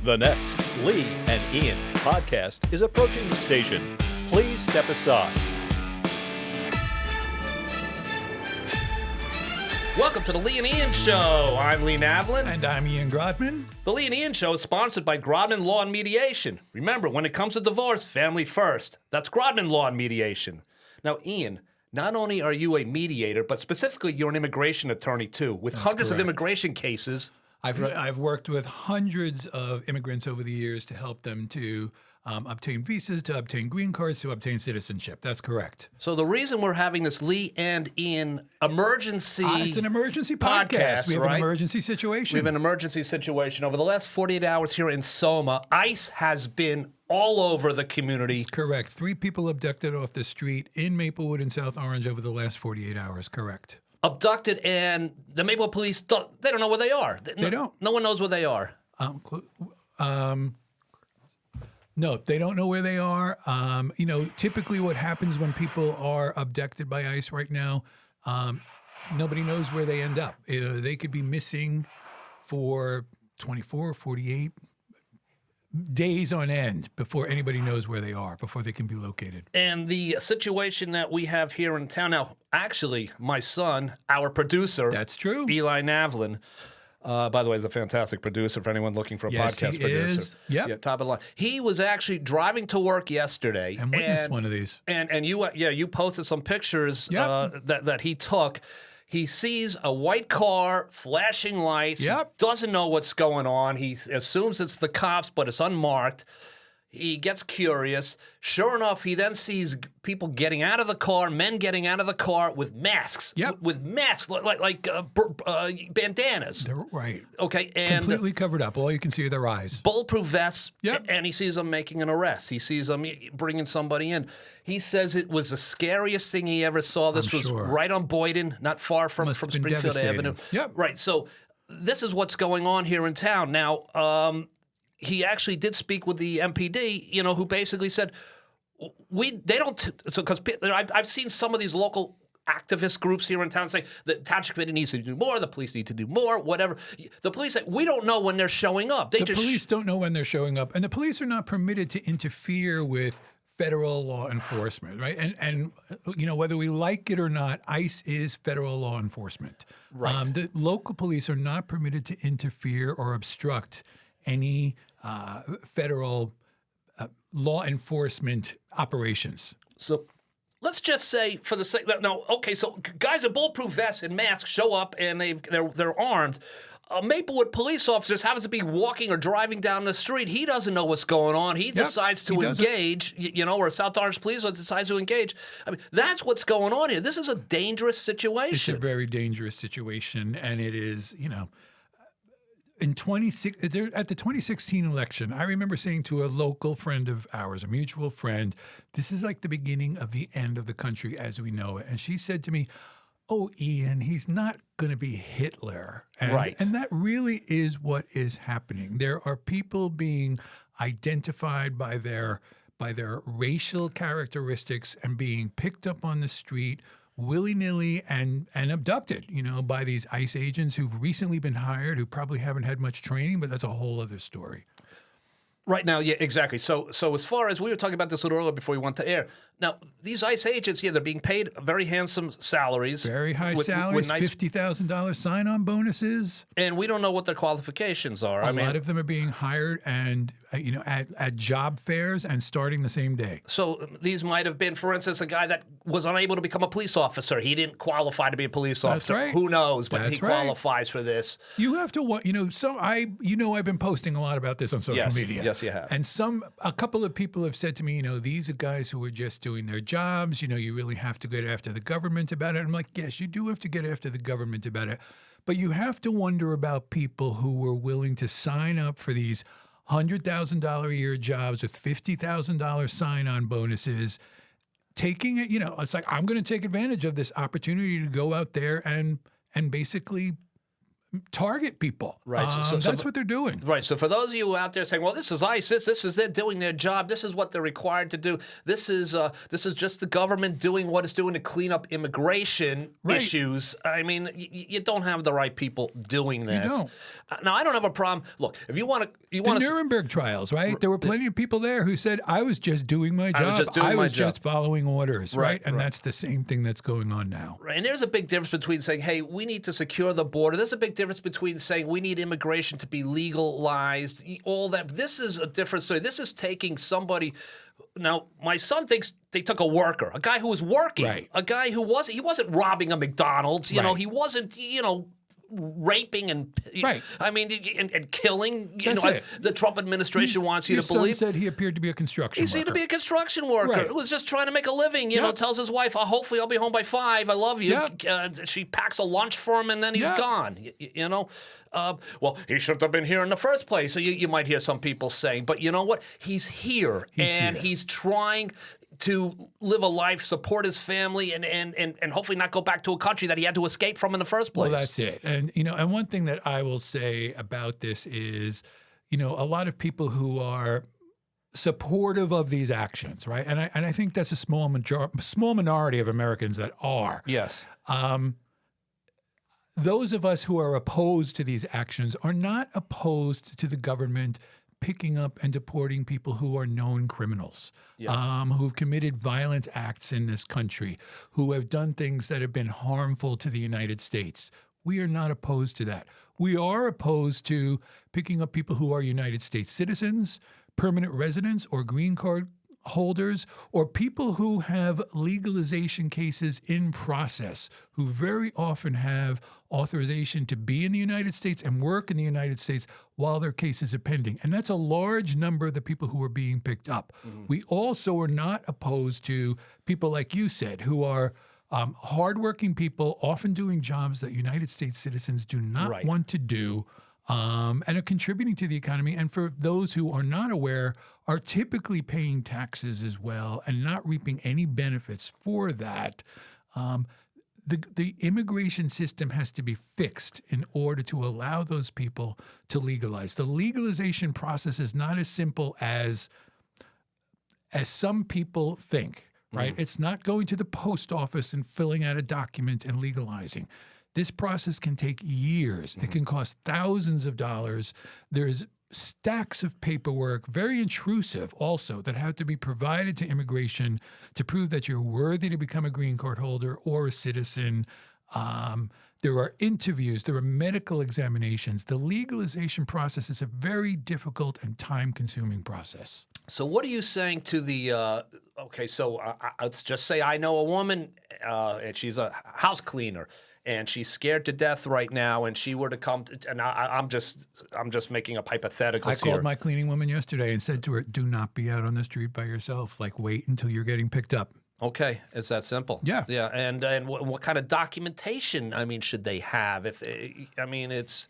The next Lee and Ian podcast is approaching the station. Please step aside. Welcome to the Lee and Ian Show. I'm Lee Navlin. And I'm Ian Grodman. The Lee and Ian Show is sponsored by Grodman Law and Mediation. Remember, when it comes to divorce, family first. That's Grodman Law and Mediation. Now, Ian, not only are you a mediator, but specifically you're an immigration attorney too, with hundreds of immigration cases. I've worked with hundreds of immigrants over the years to help them to obtain visas, to obtain green cards, to obtain citizenship. That's correct. So the reason we're having this Lee and Ian emergency it's an emergency podcast. We have an emergency situation. We have an emergency situation. Over the last 48 hours here in SOMA, ICE has been all over the community. That's correct. 3 people abducted off the street in Maplewood and South Orange over the last 48 hours. Correct. Abducted, and the Maplewood police, they don't know where they are. They don't. No one knows where they are. No, they don't know where they are. Typically what happens when people are abducted by ICE right now, nobody knows where they end up. They could be missing for 24, 48 days on end before anybody knows where they are, before they can be located. And the situation that we have here in town now, actually, my son, our producer. That's true. Eli Navlin. By the way, he's a fantastic producer for anyone looking for a podcast producer. Is. Yep. Yeah, top of the line. He was actually driving to work yesterday. And witnessed one of these. And you posted some pictures that he took. He sees a white car, flashing lights. Yep. Doesn't know what's going on. He assumes it's the cops, but it's unmarked. He gets curious. Sure enough, he then sees people getting out of the car, men getting out of the car with masks. Yep. With masks, like bandanas. They're right. Okay, and completely covered up. All you can see are their eyes. Bulletproof vests. Yep. And he sees them making an arrest. He sees them bringing somebody in. He says it was the scariest thing he ever saw. This was right on Boyden, not far from Springfield Avenue. Yep. Right. So this is what's going on here in town now. He actually did speak with the MPD, who basically said, because I've seen some of these local activist groups here in town say the township committee needs to do more, the police need to do more, whatever. The police say, we don't know when they're showing up. The police don't know when they're showing up, and the police are not permitted to interfere with federal law enforcement, right? And whether we like it or not, ICE is federal law enforcement. Right. The local police are not permitted to interfere or obstruct any federal law enforcement operations. So let's just say, for the sake, so guys in bulletproof vests and masks show up and they're armed. A Maplewood police officer happens to be walking or driving down the street. He doesn't know what's going on. He decides to engage, or South Orange police decides to engage. I mean, that's what's going on here. This is a dangerous situation. It's a very dangerous situation, and it is, at the 2016 election, I remember saying to a local friend of ours, a mutual friend, this is like the beginning of the end of the country as we know it. And she said to me, oh, Ian, he's not going to be Hitler. Right. And that really is what is happening. There are people being identified by their racial characteristics and being picked up on the street willy-nilly and abducted, by these ICE agents who've recently been hired, who probably haven't had much training, but that's a whole other story. Right now, yeah, exactly. So as far as we were talking about this a little earlier before we went to air, now these ICE agents, they're being paid very handsome salaries. Very high salaries, nice, $50,000 sign-on bonuses. And we don't know what their qualifications are. A lot of them are being hired and, at job fairs and starting the same day. So these might have been, for instance, a guy that was unable to become a police officer. He didn't qualify to be a police officer. That's right. Who knows? But he right. qualifies for this. You have to, I've been posting a lot about this on social media. Yes, you have. And a couple of people have said to me, these are guys who are just doing their jobs. You really have to get after the government about it. I'm like, yes, you do have to get after the government about it. But you have to wonder about people who were willing to sign up for these $100,000 a year jobs with $50,000 sign-on bonuses, taking it, it's like, I'm going to take advantage of this opportunity to go out there and basically target people. Right. So That's what they're doing. Right. So for those of you out there saying, "Well, this is ICE. This is they're doing their job. This is what they're required to do. This is just the government doing what it's doing to clean up immigration issues." I mean, you don't have the right people doing this. You don't. Now, I don't have a problem. Look, if you want to, The Nuremberg trials, right? There were plenty of people there who said, "I was just doing my job. I was just following orders," right? And that's the same thing that's going on now. Right. And there's a big difference between saying, "Hey, we need to secure the border." There's a big difference between saying we need immigration to be legalized. All that. This is a different story. This is taking somebody. Now, my son thinks they took a worker, a guy who was working, a guy who wasn't robbing a McDonald's. You know, he wasn't. Raping and I mean, and killing. The Trump administration wants you to believe. Your son said he appeared to be a construction worker. He seemed to be a construction worker who was just trying to make a living. You know, tells his wife, "Hopefully, I'll be home by 5. I love you." She packs a lunch for him, and then he's gone. Well, he shouldn't have been here in the first place. So you might hear some people saying, but you know what? He's here, he's trying to live a life, support his family, and hopefully not go back to a country that he had to escape from in the first place. Well, that's it. And one thing that I will say about this is, a lot of people who are supportive of these actions, right? And I think that's a small minority of Americans that are. Yes. Those of us who are opposed to these actions are not opposed to the government picking up and deporting people who are known criminals, who've committed violent acts in this country, who have done things that have been harmful to the United States. We are not opposed to that. We are opposed to picking up people who are United States citizens, permanent residents, or green card holders, or people who have legalization cases in process, who very often have authorization to be in the United States and work in the United States while their cases are pending. And that's a large number of the people who are being picked up. Mm-hmm. We also are not opposed to people like you said, who are hardworking people, often doing jobs that United States citizens do not want to do, and are contributing to the economy. And for those who are not aware, are typically paying taxes as well and not reaping any benefits for that. The immigration system has to be fixed in order to allow those people to legalize. The legalization process is not as simple as some people think, right? It's not going to the post office and filling out a document and legalizing. This process can take years. It can cost thousands of dollars. There's stacks of paperwork, very intrusive also, that have to be provided to immigration to prove that you're worthy to become a green card holder or a citizen. There are interviews. There are medical examinations. The legalization process is a very difficult and time-consuming process. So what are you saying to the let's just say I know a woman, and she's a house cleaner, and she's scared to death right now, and she were to come to, and I'm just making up hypotheticals I called here. my cleaning woman yesterday and said to her, "Do not be out on the street by yourself. Wait until you're getting picked up." Okay, it's that simple. Yeah. And what kind of documentation? should they have? It's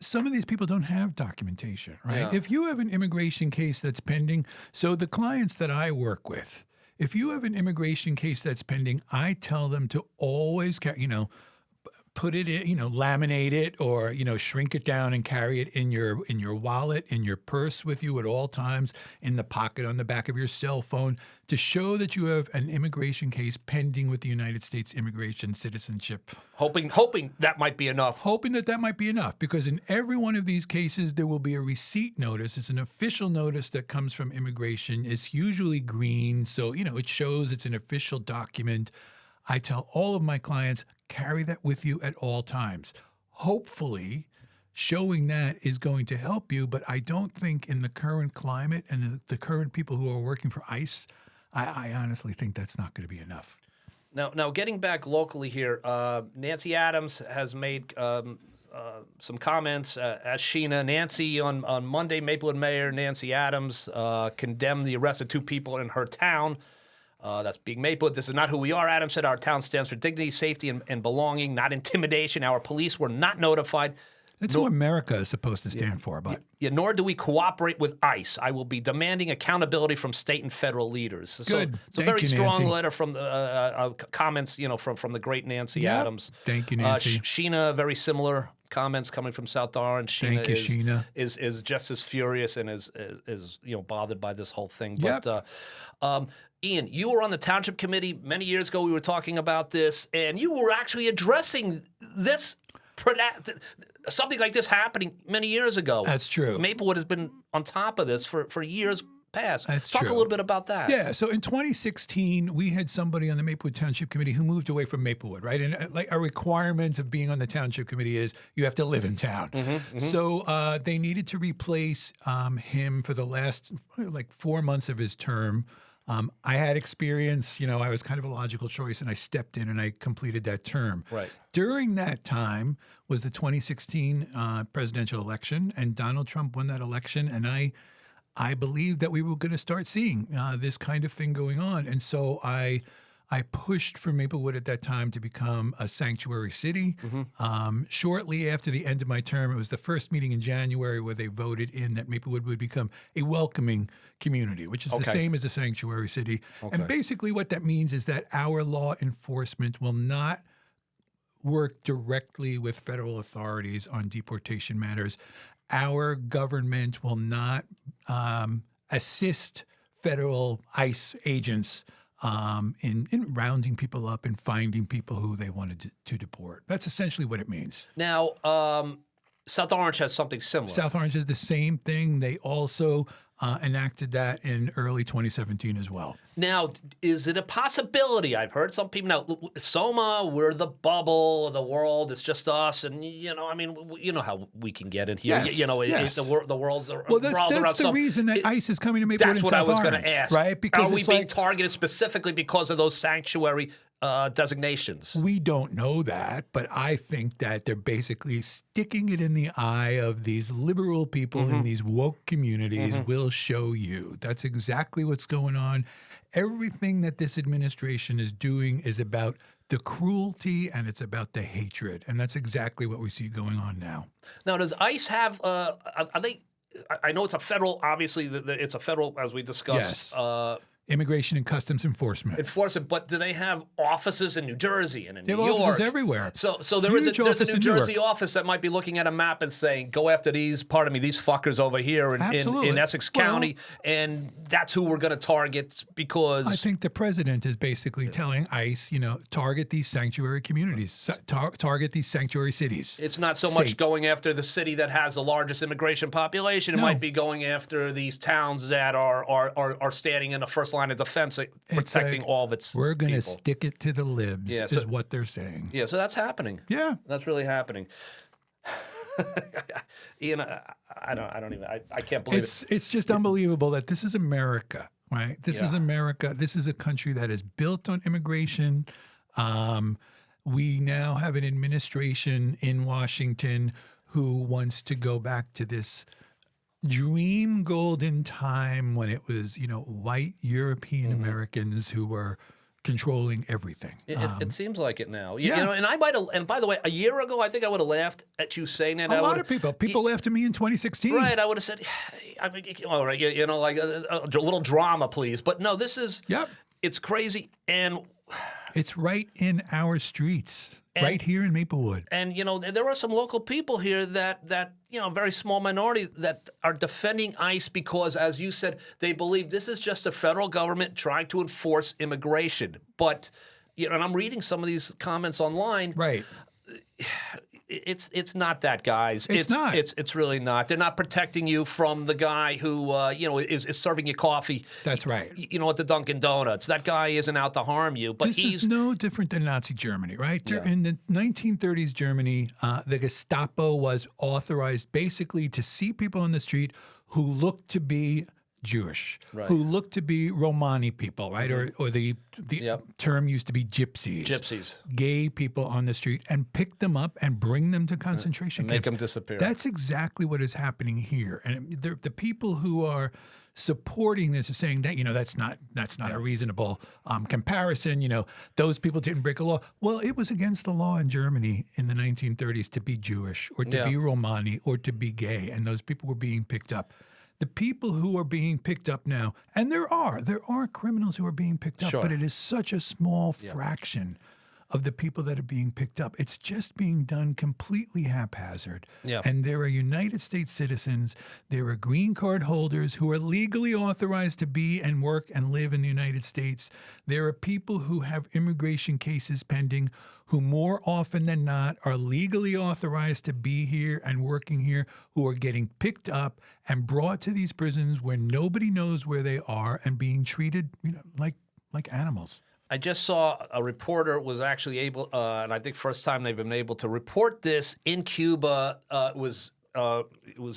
some of these people don't have documentation, right? Yeah. If you have an immigration case that's pending, so the clients that I work with, if you have an immigration case that's pending, I tell them to always, put it in, laminate it, or, shrink it down and carry it in your wallet, in your purse with you at all times, in the pocket on the back of your cell phone, to show that you have an immigration case pending with the United States Immigration Citizenship. hoping that might be enough. Hoping that might be enough, because in every one of these cases, there will be a receipt notice. It's an official notice that comes from immigration. It's usually green, so, it shows it's an official document. I tell all of my clients, carry that with you at all times. Hopefully, showing that is going to help you, but I don't think in the current climate and the current people who are working for ICE, I honestly think that's not going to be enough. Now, getting back locally here, Nancy Adams has made some comments, as Sheena. Nancy on Monday, Maplewood Mayor Nancy Adams condemned the arrest of 2 people in her town. That's being Maplewood. "This is not who we are," Adams said. "Our town stands for dignity, safety, and belonging, not intimidation. Our police were not notified." That's what America is supposed to stand for. But Yeah, nor do we cooperate with ICE. I will be demanding accountability from state and federal leaders. So Good. it's a Thank very you, strong Nancy. comments, from the great Nancy Adams. Thank you, Nancy. Sheena, very similar comments coming from South Orange. Thank you, Sheena. Is just as furious and is bothered by this whole thing. Yep. But Ian, you were on the township committee many years ago. We were talking about this, and you were actually addressing this. Something like this happening many years ago. That's true. Maplewood has been on top of this for years past. That's Talk true. a little bit about that. Yeah, so in 2016, we had somebody on the Maplewood Township Committee who moved away from Maplewood, right? And like a requirement of being on the Township Committee is you have to live in town. So they needed to replace him for the last 4 months of his term. I had experience, I was kind of a logical choice, and I stepped in and I completed that term. Right. During that time was the 2016 presidential election, and Donald Trump won that election, and I believed that we were going to start seeing this kind of thing going on. And so I pushed for Maplewood at that time to become a sanctuary city. Shortly after the end of my term, it was the first meeting in January where they voted in that Maplewood would become a welcoming community, which is the same as a sanctuary city. And basically what that means is that our law enforcement will not work directly with federal authorities on deportation matters. Our government will not assist federal ICE agents in rounding people up and finding people who they wanted to deport. That's essentially what it means. Now, South Orange has something similar. South Orange is the same thing. They also enacted that in early 2017 as well. Now, is it a possibility? I've heard some people now. SOMA, we're the bubble of the world. It's just us, and you know how we can get in here. Yes, Yes. The world's Well, that's the reason that ICE is coming to Maplewood That's and what I South was going Orange, to ask. right? Because are we it's being targeted specifically because of those sanctuary designations? We don't know that, but I think that they're basically sticking it in the eye of these liberal people in these woke communities. Will show you. That's exactly what's going on. Everything that this administration is doing is about the cruelty and it's about the hatred. And that's exactly what we see going on now. Now, does ICE have, are they, I know it's a federal, obviously, it's a federal, as we discussed. Yes. Immigration and Customs Enforcement. Enforcement, but do they have offices in New Jersey and in New York? They have offices everywhere. So there's Huge a office New in New Jersey York. office that might be looking at a map and saying, go after these fuckers over here in Essex County, and that's who we're going to target because... I think the president is basically telling ICE, target these sanctuary communities, target these sanctuary cities. It's not so much going after the city that has the largest immigration population. It No. might be going after these towns that are standing in the first line of defense, protecting all of its We're going to people. stick it to the libs, Yeah, is what they're saying. Yeah, so that's happening. Yeah. That's really happening. Ian, I can't believe it. It's just unbelievable that this is America, right? This is America. This is a country that is built on immigration. We now have an administration in Washington who wants to go back to this dream golden time when it was, white European Americans who were controlling everything. It seems like it now. Yeah. And I might have. And by the way, a year ago, I think I would have laughed at you saying that. A lot of people laughed at me in 2016. Right, I would have said, I mean, all right, like a little drama, please. But no, this is. Yep. It's crazy, and It's right in our streets, right here in Maplewood. And there are some local people here that very small minority that are defending ICE because, as you said, they believe this is just the federal government trying to enforce immigration. But and I'm reading some of these comments online. Right. It's not that, guys. It's not. It's really not. They're not protecting you from the guy who is serving you coffee. That's right. At the Dunkin' Donuts. That guy isn't out to harm you, but This is no different than Nazi Germany, right? Yeah. In the 1930s Germany, the Gestapo was authorized basically to see people on the street who looked to be Jewish, Right. who looked to be Romani people, right? Or the Yep. term used to be gypsies. Gypsies. Gay people on the street, and pick them up and bring them to concentration And make camps. them disappear. That's exactly what is happening here. And the people who are supporting this are saying that, that's not a reasonable comparison. Those people didn't break a law. Well, it was against the law in Germany in the 1930s to be Jewish or to be Romani or to be gay. And those people were being picked up. The people who are being picked up now, and there are criminals who are being picked up, Sure. but it is such a small fraction of the people that are being picked up. It's just being done completely haphazard. Yeah. And there are United States citizens, there are green card holders who are legally authorized to be and work and live in the United States. There are people who have immigration cases pending who more often than not are legally authorized to be here and working here, who are getting picked up and brought to these prisons where nobody knows where they are and being treated like animals. I just saw a reporter was actually able, and I think first time they've been able to report this in Cuba. It was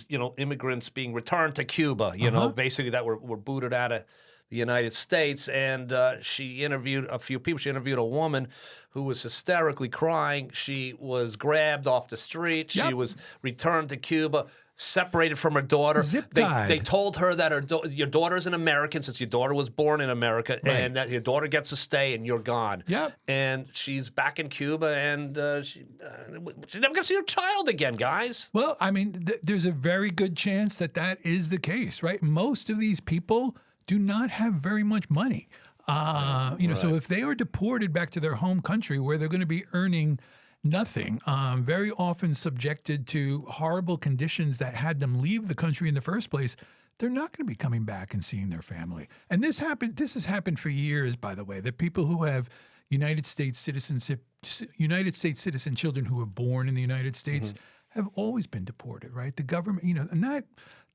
immigrants being returned to Cuba. Basically that were booted out of the United States, and she interviewed a few people. She interviewed a woman who was hysterically crying. She was grabbed off the street. Yep. She was returned to Cuba, separated from her daughter. Zip-tied. They told her that your daughter's an American since your daughter was born in America, Right. and that your daughter gets to stay and you're gone. Yep. And she's back in Cuba, and she's never going to see her child again, guys. Well, I mean, there's a very good chance that is the case, right? Most of these people do not have very much money. So if they are deported back to their home country where they're going to be earning nothing, very often subjected to horrible conditions that had them leave the country in the first place, they're not going to be coming back and seeing their family. And this has happened for years, by the way. The people who have United States citizen children who were born in the United States have always been deported, right? The government, and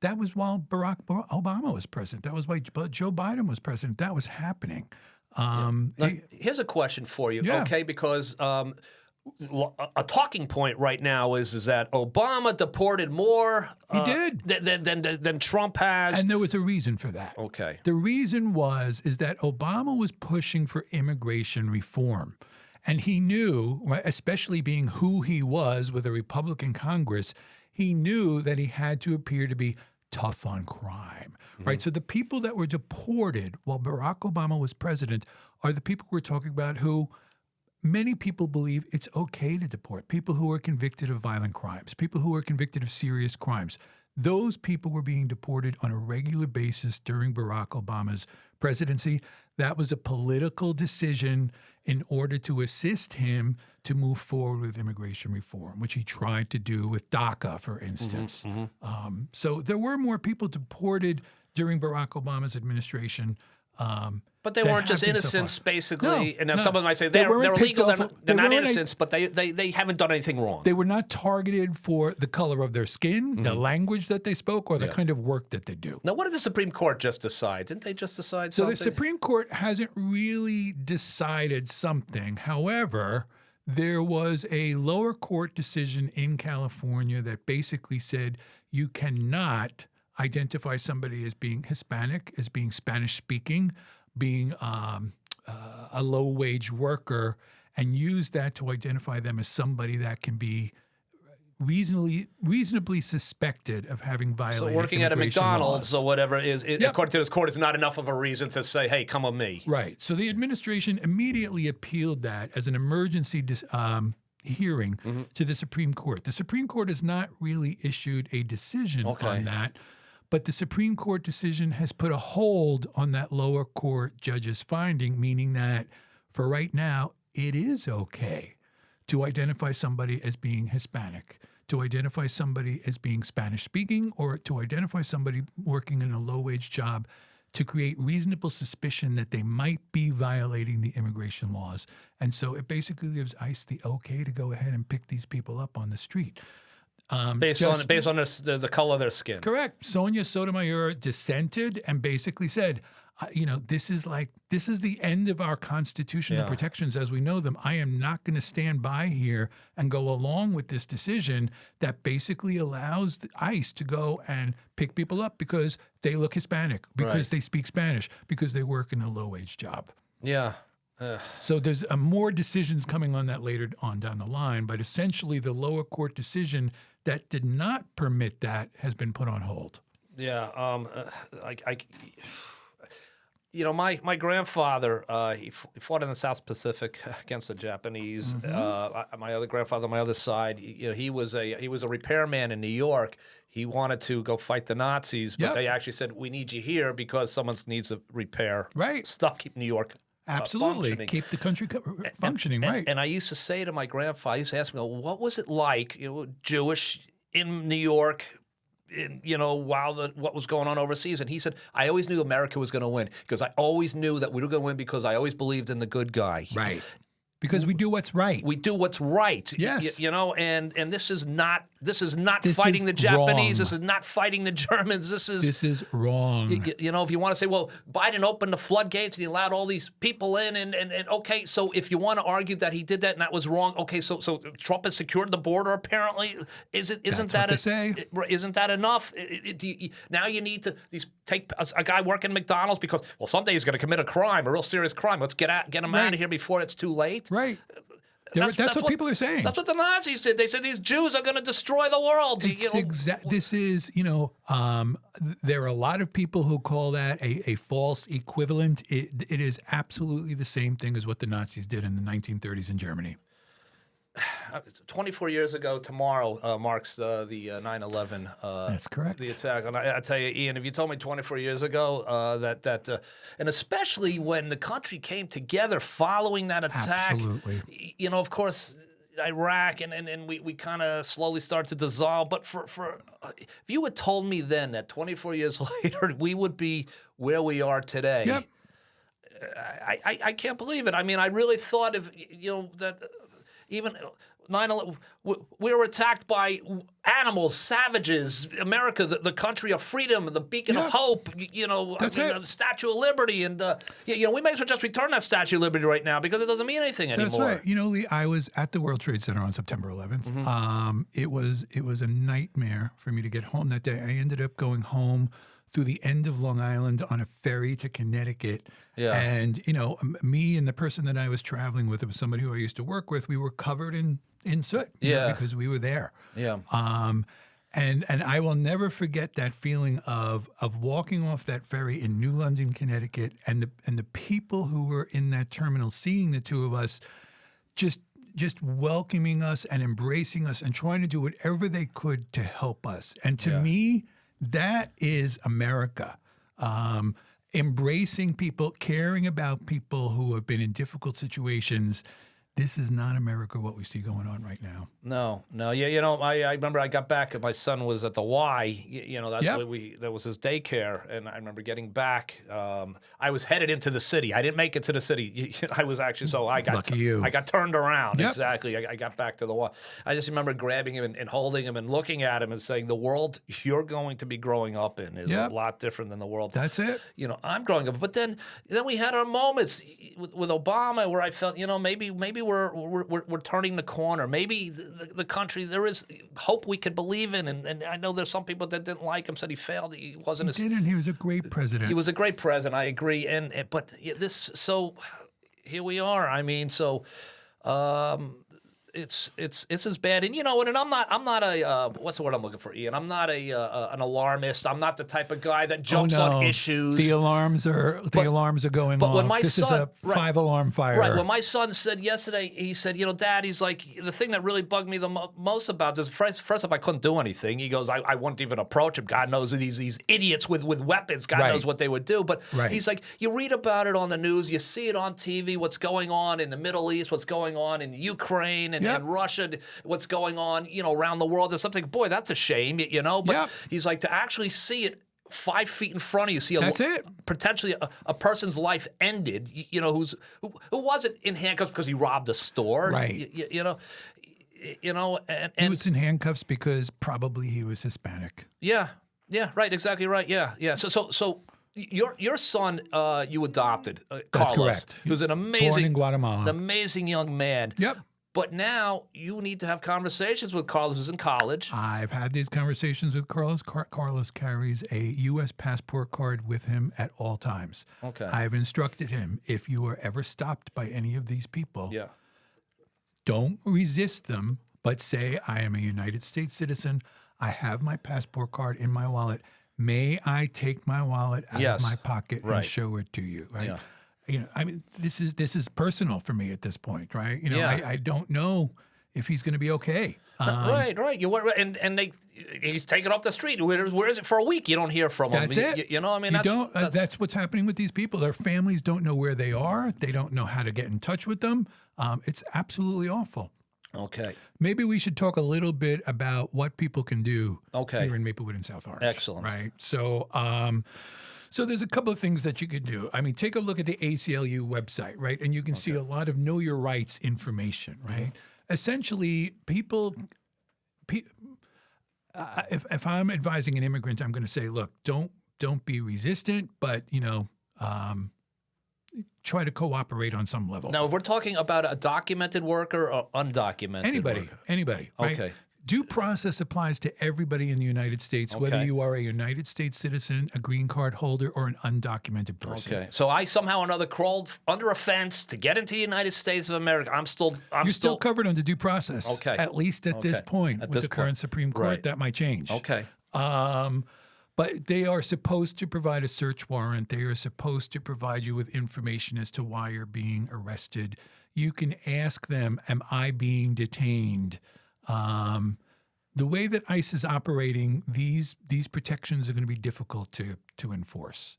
that was while Barack Obama was president. That was while Joe Biden was president. That was happening. Here's a question for you, Yeah. okay? Because a talking point right now is that Obama deported more He did. than Trump has. And there was a reason for that. Okay. The reason is that Obama was pushing for immigration reform. And he knew, right, especially being who he was with a Republican Congress, he knew that he had to appear to be tough on crime, right? So the people that were deported while Barack Obama was president are the people we're talking about who many people believe it's okay to deport. People who are convicted of violent crimes, people who are convicted of serious crimes. Those people were being deported on a regular basis during Barack Obama's presidency. That was a political decision in order to assist him to move forward with immigration reform, which he tried to do with DACA, for instance. So there were more people deported during Barack Obama's administration. But they that weren't just happened so innocents, far. basically. And No. someone might say They they're weren't picked illegal, off they're of- they're they not weren't- innocents, but they haven't done anything wrong. They were not targeted for the color of their skin, the language that they spoke, or the kind of work that they do. Now, what did the Supreme Court just decide? Didn't they just decide So something? the Supreme Court hasn't really decided something. However, there was a lower court decision in California that basically said you cannot identify somebody as being Hispanic, as being Spanish speaking, being a low wage worker, and use that to identify them as somebody that can be reasonably suspected of having violated So working at a immigration McDonald's laws. or whatever according to this court, is not enough of a reason to say, hey, come with me. Right. So the administration immediately appealed that as an emergency hearing to the Supreme Court. The Supreme Court has not really issued a decision on that, but the Supreme Court decision has put a hold on that lower court judge's finding, meaning that for right now, it is okay to identify somebody as being Hispanic, to identify somebody as being Spanish speaking, or to identify somebody working in a low wage job to create reasonable suspicion that they might be violating the immigration laws. And so it basically gives ICE the okay to go ahead and pick these people up on the street. Based on the color of their skin. Correct. Sonia Sotomayor dissented and basically said, this is the end of our constitutional protections as we know them. I am not going to stand by here and go along with this decision that basically allows the ICE to go and pick people up because they look Hispanic, because they speak Spanish, because they work in a low-wage job. Yeah. So there's more decisions coming on that later on down the line, but essentially the lower court decision that did not permit that has been put on hold. Yeah. My grandfather, he fought in the South Pacific against the Japanese. My other grandfather on my other side, he was a repairman in New York. He wanted to go fight the Nazis, but they actually said, "We need you here because someone needs to repair stuff, keep New York." Absolutely. Keep the country functioning, right. And I used to say to my grandfather, he used to ask me, well, what was it like, Jewish in New York, while what was going on overseas? And he said, I always knew America was going to win because I always knew that we were going to win because I always believed in the good guy. Right. Because we do what's right. We do what's right. Yes. And this is not fighting the Japanese. Wrong. This is not fighting the Germans. This is wrong. If you want to say, well, Biden opened the floodgates and he allowed all these people in, and okay, so if you want to argue that he did that and that was wrong, okay, so Trump has secured the border apparently. Isn't that enough? Now you need to take a guy working at McDonald's because someday he's going to commit a crime, a real serious crime. Let's get him out of here before it's too late. Right. That's what people are saying. That's what the Nazis did. They said these Jews are going to destroy the world. This is, there are a lot of people who call that a false equivalent. It is absolutely the same thing as what the Nazis did in the 1930s in Germany. 24 years ago tomorrow marks the 9/11. That's correct. The attack. And I tell you, Ian, if you told me 24 years ago and especially when the country came together following that attack, absolutely. Of course, Iraq and we kind of slowly start to dissolve. But for if you had told me then that 24 years later we would be where we are today, yep. I can't believe it. I mean, I really thought that. Even 9/11, we were attacked by animals, savages. America, the country of freedom, the beacon of hope. The Statue of Liberty, and we may as well just return that Statue of Liberty right now because it doesn't mean anything anymore. That's right. Lee, I was at the World Trade Center on September 11th. Mm-hmm. It was a nightmare for me to get home that day. I ended up going home through the end of Long Island on a ferry to Connecticut. Yeah. And, me and the person that I was traveling with, it was somebody who I used to work with, we were covered in soot because we were there. Yeah. And I will never forget that feeling of walking off that ferry in New London, Connecticut, and the people who were in that terminal seeing the two of us just welcoming us and embracing us and trying to do whatever they could to help us. And to me, that is America. Embracing people, caring about people who have been in difficult situations. This is not America, what we see going on right now. No. Yeah, I remember I got back and my son was at the Y. That's yep. that was his daycare. And I remember getting back. I was headed into the city. I didn't make it to the city. I was actually, Lucky you. I got turned around. Yep. Exactly. I got back to the Y. I just remember grabbing him and holding him and looking at him and saying, the world you're going to be growing up in is a lot different than the world. That's it. I'm growing up. But then we had our moments with Obama where I felt, maybe we're turning the corner. Maybe the country, there is hope we could believe in. And I know there's some people that didn't like him, said he failed. He wasn't. He was a great president. He was a great president. I agree. But so here we are. I mean, so. It's as bad, and and I'm not a what's the word I'm looking for, Ian? I'm not an alarmist. I'm not the type of guy that jumps on issues. The alarms are going off. But when my this son, is a 5-alarm fire. Right. When my son said yesterday, he said, Dad, he's like, the thing that really bugged me the most about this. First off, I couldn't do anything. He goes, I wouldn't even approach him. God knows these idiots with weapons. God knows what they would do. But he's like, you read about it on the news, you see it on TV. What's going on in the Middle East? What's going on in Ukraine and Russia, what's going on, around the world. There's something, boy, that's a shame, But he's like, to actually see it 5 feet in front of you, see potentially a person's life ended, who wasn't in handcuffs because he robbed a store, right? And he was in handcuffs because probably he was Hispanic. Yeah, right, exactly right. Yeah. So Your son, you adopted, That's Carlos, correct. who's an Born amazing, in Guatemala. an amazing young man. Yep. But now you need to have conversations with Carlos, who's in college. I've had these conversations with Carlos. Carlos carries a U.S. passport card with him at all times. Okay. I've instructed him, if you are ever stopped by any of these people, Yeah. don't resist them, but say, I am a United States citizen. I have my passport card in my wallet. May I take my wallet out Yes. of my pocket Right. and show it to you? Right. Yeah. You know, I mean, this is personal for me at this point, right? You know, Yeah. I don't know if he's going to be okay. Right. He's taken off the street. Where is it for a week? You don't hear from him. That's it. You know, I mean, You that's, don't. That's what's happening with these people. Their families don't know where they are. They don't know how to get in touch with them. It's absolutely awful. okay. Maybe we should talk a little bit about what people can do Okay. here in Maplewood and South Orange. Excellent. Right. So there's a couple of things that you could do. I mean, take a look at the ACLU website, right? And you can see a lot of know your rights information, right? Essentially, if I'm advising an immigrant, I'm going to say, look, don't be resistant, but try to cooperate on some level. Now, if we're talking about a documented worker or undocumented Anybody, right? Okay. Due process applies to everybody in the United States, whether Okay. you are a United States citizen, a green card holder, or an undocumented person. Okay. So I somehow or another crawled under a fence to get into the United States of America. I'm You're still covered under due process. Okay. At least at this Okay. point. At With this the current point. Supreme Court, Right. that might change. Okay. But they are supposed to provide a search warrant. They are supposed to provide you with information as to why you're being arrested. You can ask them, am I being detained? The way that ICE is operating, these protections are going to be difficult to enforce.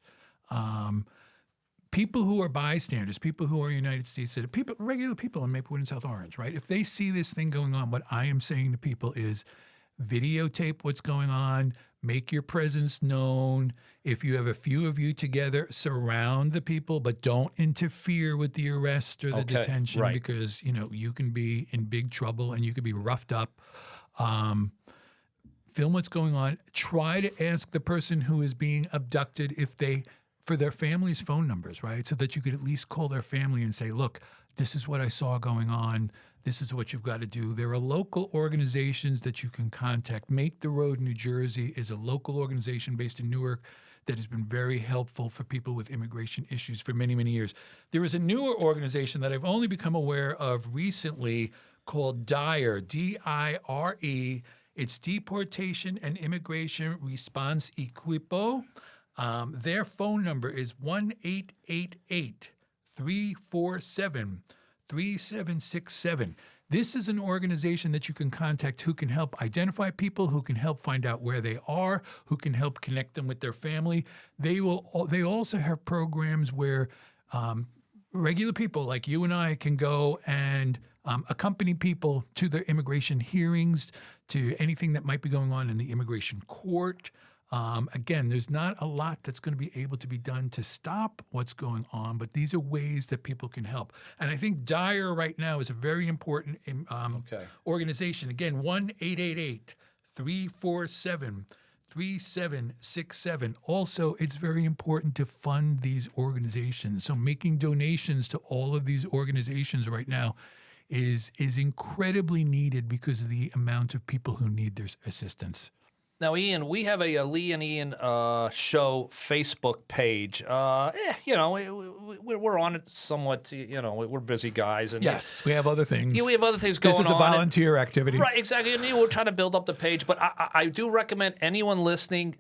People who are bystanders, people who are United States citizens, regular people in Maplewood and South Orange, right? If they see this thing going on, what I am saying to people is videotape what's going on, make your presence known. If you have a few of you together, surround the people, but don't interfere with the arrest or the Okay, detention right. because, you can be in big trouble and you could be roughed up. Film what's going on. Try to ask the person who is being abducted for their family's phone numbers, right? So that you could at least call their family and say, look, this is what I saw going on. This is what you've got to do. There are local organizations that you can contact. Make the Road New Jersey is a local organization based in Newark that has been very helpful for people with immigration issues for many, many years. There is a newer organization that I've only become aware of recently called DIRE, D-I-R-E. It's Deportation and Immigration Response Equipo. Their phone number is 1-888-347-3767. This is an organization that you can contact who can help identify people, who can help find out where they are, who can help connect them with their family. They also have programs where regular people like you and I can go and accompany people to their immigration hearings, to anything that might be going on in the immigration court. Again, there's not a lot that's going to be able to be done to stop what's going on, but these are ways that people can help. And I think DIRE right now is a very important organization. Again, 1-888-347-3767. Also, it's very important to fund these organizations. So making donations to all of these organizations right now is incredibly needed because of the amount of people who need their assistance. Now, Ian, we have a Lee and Ian show Facebook page. We're on it somewhat. We're busy guys. And Yes, we have other things. we have other things going on. This is a volunteer activity. Right, exactly. And we're trying to build up the page. But I do recommend anyone listening,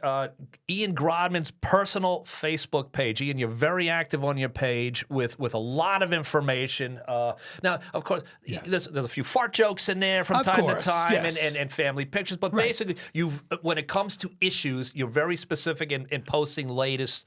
Ian Grodman's personal Facebook page. Ian, you're very active on your page with a lot of information. Now, of course, there's a few fart jokes in there from time to time yes. and family pictures. But basically, when it comes to issues, you're very specific in posting latest,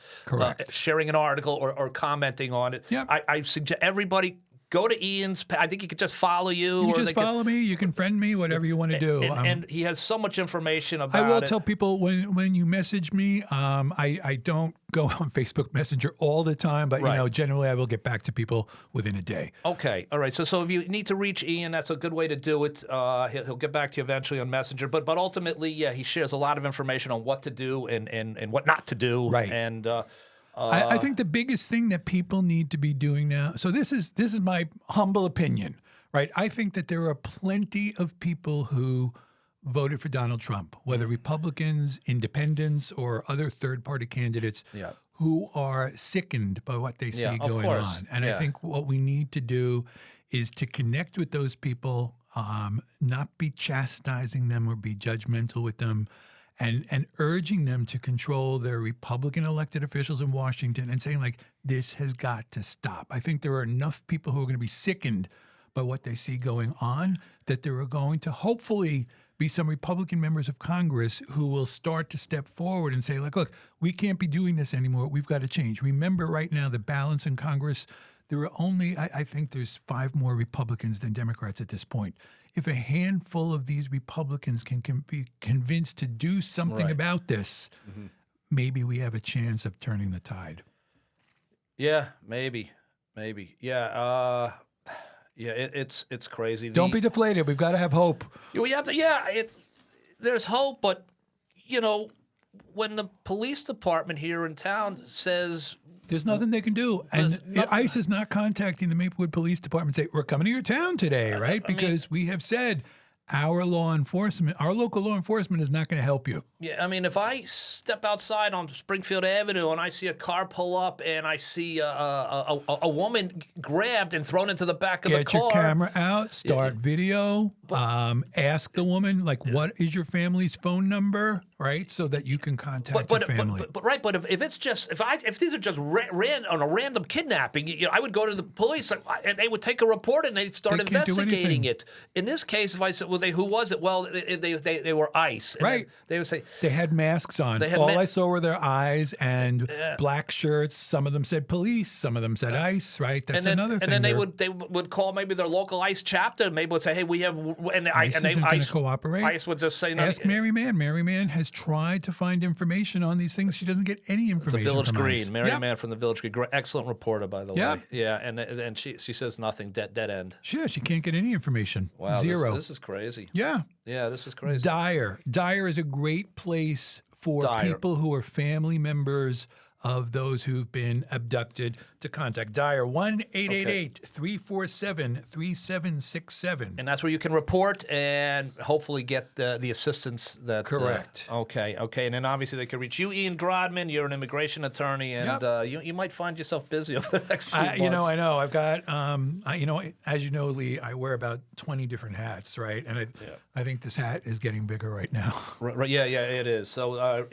sharing an article or commenting on it. Yep. I suggest everybody go to Ian's. I think he could just follow you. You or can they just follow me. You can friend me, whatever you want to do. And he has so much information about it. I will tell people when you message me, I don't go on Facebook Messenger all the time, but generally I will get back to people within a day. Okay, all right. So if you need to reach Ian, that's a good way to do it. He'll get back to you eventually on Messenger. But ultimately, he shares a lot of information on what to do and what not to do. Right. And I think the biggest thing that people need to be doing now. So this is my humble opinion, right? I think that there are plenty of people who voted for Donald Trump, whether Republicans, independents, or other third-party candidates, who are sickened by what they see going on. And I think what we need to do is to connect with those people, not be chastising them or be judgmental with them, and urging them to control their Republican elected officials in Washington and saying, like, this has got to stop. I think there are enough people who are going to be sickened by what they see going on that there are going to hopefully be some Republican members of Congress who will start to step forward and say, like, look, we can't be doing this anymore. We've got to change. Remember right now the balance in Congress, there are only, I think there's 5 more Republicans than Democrats at this point. If a handful of these Republicans can be convinced to do something about this, maybe we have a chance of turning the tide. Yeah, maybe. Yeah, it's crazy. Don't be deflated. We've got to have hope. We have to. There's hope, but when the police department here in town says there's nothing they can do, and ICE is not contacting the Maplewood Police Department and say, we're coming to your town today, right? Because we have said our local law enforcement is not going to help you. Yeah, I mean, if I step outside on Springfield Avenue and I see a car pull up and I see a woman grabbed and thrown into the back of the car. Get your camera out, start video, ask the woman, like, what is your family's phone number, right? So that you can contact your family. But if it's just, if these are just on a random kidnapping, I would go to the police and they would take a report and they'd start investigating it. In this case, if I said, well, who was it? Well, they were ICE. And right. They would say, they had masks on. All I saw were their eyes and black shirts. Some of them said police. Some of them said ICE. Right. That's another thing. And then they would call maybe their local ICE chapter. Maybe would say, hey, we have ICE isn't going to cooperate. ICE would just say, no. Ask Mary Mann. Mary Mann has tried to find information on these things. She doesn't get any information. The Village from Green. ICE. Mary Mann from the Village Green. Excellent reporter, by the way. Yeah. And she says nothing. Dead end. Sure. She can't get any information. Wow. Zero. This is crazy. Yeah. Yeah. This is crazy. Dyer is a great place for people who are family members of those who've been abducted to contact Dyer 1-888-347-3767. And that's where you can report and hopefully get the assistance that. Correct. Okay. And then obviously they can reach you, Ian Grodman. You're an immigration attorney, and you might find yourself busy over the next few months. I know. I've got, as you know, Lee, I wear about 20 different hats, right? And I think this hat is getting bigger right now. Right. Yeah, it is. So,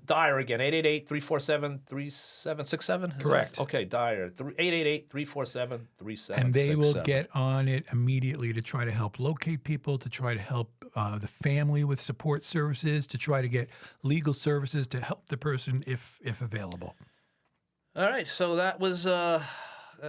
Dyer again, 888-347-3767. Correct. Okay, Dyer, 888-347-3767. And they will get on it immediately to try to help locate people, to try to help the family with support services, to try to get legal services to help the person if available. All right, so that was a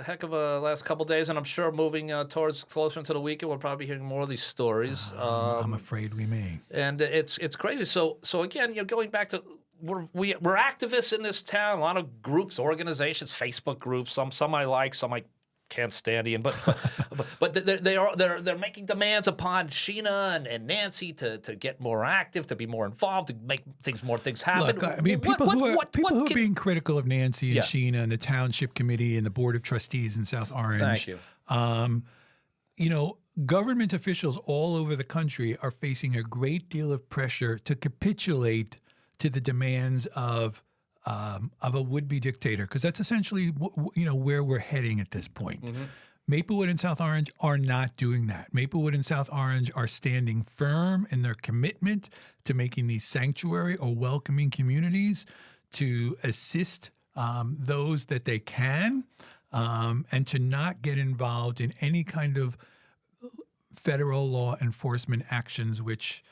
heck of a last couple days, and I'm sure moving towards closer into the weekend, we'll probably be hearing more of these stories. I'm afraid we may. And it's crazy. So again, going back to we're activists in this town. A lot of groups, organizations, Facebook groups. Some I like, some I can't stand. Ian, but they're making demands upon Sheena and Nancy to get more active, to be more involved, to make more things happen. Look, I mean, people who are being critical of Nancy and Sheena and the Township Committee and the Board of Trustees in South Orange. Thank you. Government officials all over the country are facing a great deal of pressure to capitulate to the demands of a would-be dictator, because that's essentially where we're heading at this point. Mm-hmm. Maplewood and South Orange are not doing that. Maplewood and South Orange are standing firm in their commitment to making these sanctuary or welcoming communities, to assist those that they can, and to not get involved in any kind of federal law enforcement actions, which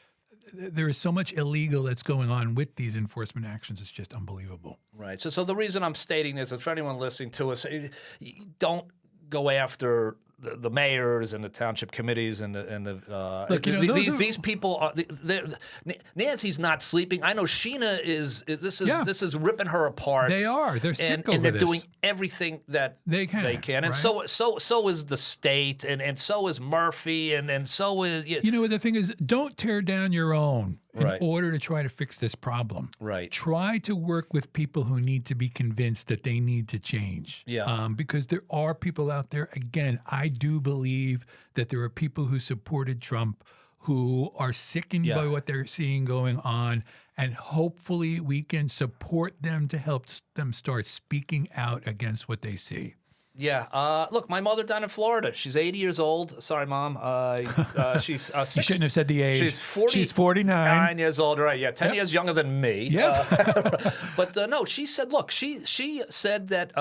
there is so much illegal that's going on with these enforcement actions. It's just unbelievable. Right. So the reason I'm stating this is for anyone listening to us, don't go after the mayors and the township committees and Look, these people are. Nancy's not sleeping. I know Sheena is. This is ripping her apart. They are. They're sick over and they're this. doing everything that they can. And right? so is the state, and so is Murphy, and so is. The thing is, don't tear down your own. in Right. order to try to fix this problem. Right. Try to work with people who need to be convinced that they need to change. Yeah. Because there are people out there, again, I do believe that there are people who supported Trump who are sickened Yeah. by what they're seeing going on. And hopefully we can support them to help them start speaking out against what they see. Yeah. Look, my mother down in Florida. She's 80 years old. Sorry, Mom. She's You shouldn't have said the age. She's 40. She's 49. 9 years old, right? Yeah, 10 years younger than me. Yep. But no, she said, look, she said that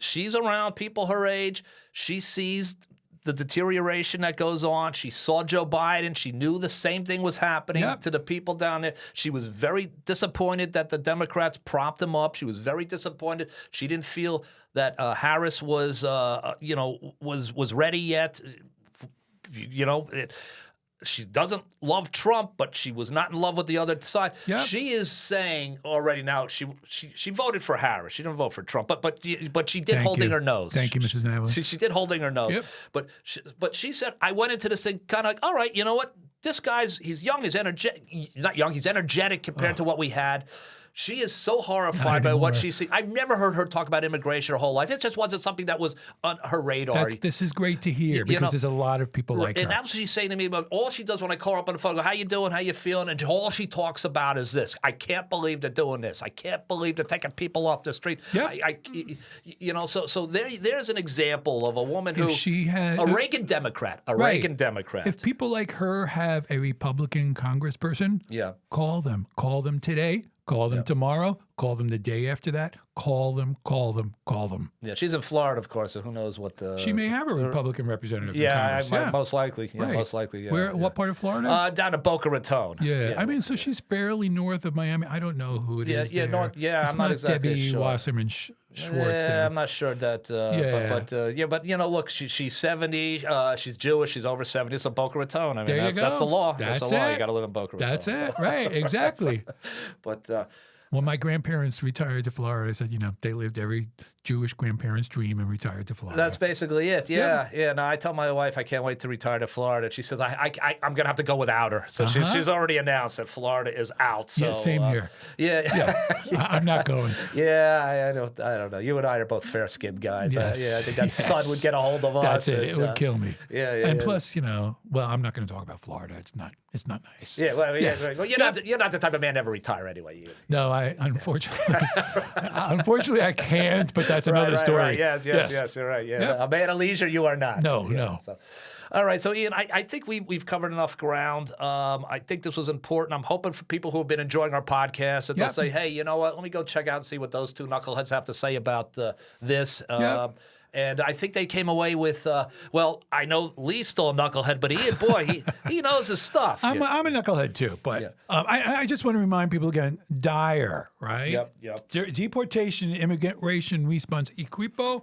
she's around people her age. She sees the deterioration that goes on. She saw Joe Biden. She knew the same thing was happening Yep. to the people down there. She was very disappointed that the Democrats propped him up. She was very disappointed. She didn't feel that Harris was, was ready yet. She doesn't love Trump, but she was not in love with the other side. Yep. She is saying already now she voted for Harris. She didn't vote for Trump, but she did Thank holding you. her nose. Thank you, Mrs. Navas. She did holding her nose. Yep. But she said, I went into this thing kind of like, all right, you know what? This he's young, he's energetic. Not young, he's energetic compared to what we had. She is so horrified by what anymore. she sees. I've never heard her talk about immigration her whole life. It just wasn't something that was on her radar. This is great to hear because there's a lot of people like her. And that's what she's saying to me about all she does when I call her up on the phone. I go, how you doing? How you feeling? And all she talks about is this. I can't believe they're doing this. I can't believe they're taking people off the street. Yeah. So there's an example of a woman who she had a Reagan Democrat. Right. Reagan Democrat. If people like her have a Republican congressperson, Yeah. call them. Call them today. Call them tomorrow. Call them the day after that. Call them. Call them. Call them. Yeah, she's in Florida, of course, so who knows what She may have a Republican representative. in Yeah, Congress. most likely. Yeah, Right. most likely. Yeah, Where? yeah. What part of Florida? Down to Boca Raton. Yeah, I mean, so she's fairly north of Miami. I don't know who it is. Yeah, there. north- yeah, It's I'm not exactly Debbie sure. Wasserman Schwartz. Yeah, there. I'm not sure that. Yeah. But look, she's 70. She's Jewish. She's over 70. So Boca Raton. I mean, There you that's go. the law. That's the law. it. You got to live in Boca Raton. That's it. Right. Exactly. But When my grandparents retired to Florida, I said, they lived every Jewish grandparent's dream and retired to Florida. that's basically it. Yeah. No, I tell my wife I can't wait to retire to Florida. She says I'm gonna have to go without her. So she's already announced that Florida is out. So Yeah, same here. Yeah. I'm not going. Yeah, I don't know. You and I are both fair-skinned guys. Yes. I think that Yes. sun would get a hold of us. That's it. and, It would kill me. Yeah. And plus, well, I'm not going to talk about Florida. It's not nice. Yeah, well, Yes. right. Well, you're not the type of man to ever retire anyway. No, I unfortunately I can't. But that's another story. Right. Yes, you're right. Yeah, Yep. a man of leisure, you are not. No, Yeah, no. So. All right, so Ian, I think we've covered enough ground. I think this was important. I'm hoping for people who have been enjoying our podcast that they'll Yep. say, hey, you know what? Let me go check out and see what those two knuckleheads have to say about this. Yep. And I think they came away with, I know Lee's still a knucklehead, but Ian, boy, he knows his stuff. I'm a knucklehead too, but I just want to remind people again, Dyer, right? Yep. Deportation Immigration Response Equipo,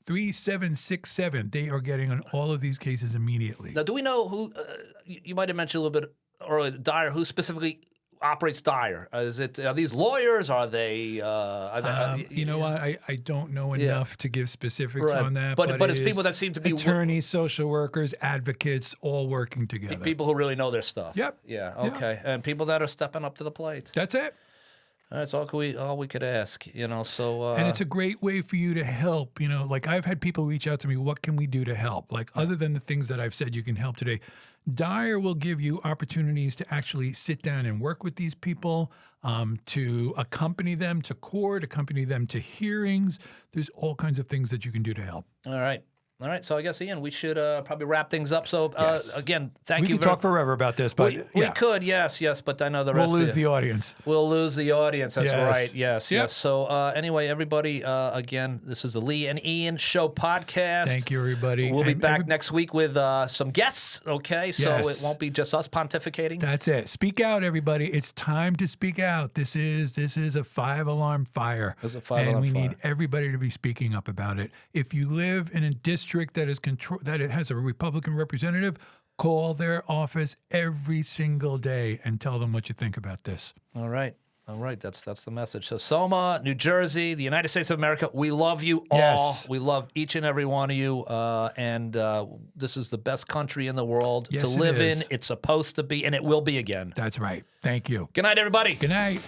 888-347-3767. They are getting on all of these cases immediately. Now, do we know who, you might have mentioned a little bit earlier, Dyer, who specifically operates Dyer? Are these lawyers? Are they? You know what? I don't know enough to give specifics Right. on that. But it it's is people that seem to be attorneys, social workers, advocates, all working together. people who really know their stuff. Yep. Yeah. Okay. And people that are stepping up to the plate. That's it. That's all we could ask. So. And it's a great way for you to help. Like I've had people reach out to me, what can we do to help? Like other than the things that I've said you can help today, Dyer will give you opportunities to actually sit down and work with these people, to accompany them to court, accompany them to hearings. There's all kinds of things that you can do to help. All right. So I guess, Ian, we should probably wrap things up. So Yes. again, thank We you. could talk forever about this, but we could, yes, but I know the we'll rest. lose the audience. We'll lose the audience. That's Yes. right. Yes. Yep. Yes. So anyway, everybody, again, this is the Lee and Ian Show podcast. Thank you, everybody. We'll be And back next week with some guests. Okay, so Yes. it won't be just us pontificating. That's it. Speak out, everybody. It's time to speak out. This is a 5-alarm fire. This is a 5-alarm and we fire. need everybody to be speaking up about it. If you live in a district that is that it has a Republican representative, call their office every single day and tell them what you think about this. All right. All right, that's the message. So SOMA, New Jersey, the United States of America, we love you all. Yes. We love each and every one of you. And this is the best country in the world Yes, to it live is. in. It's supposed to be, and it will be again. That's right. Thank you. Good night, everybody. Good night.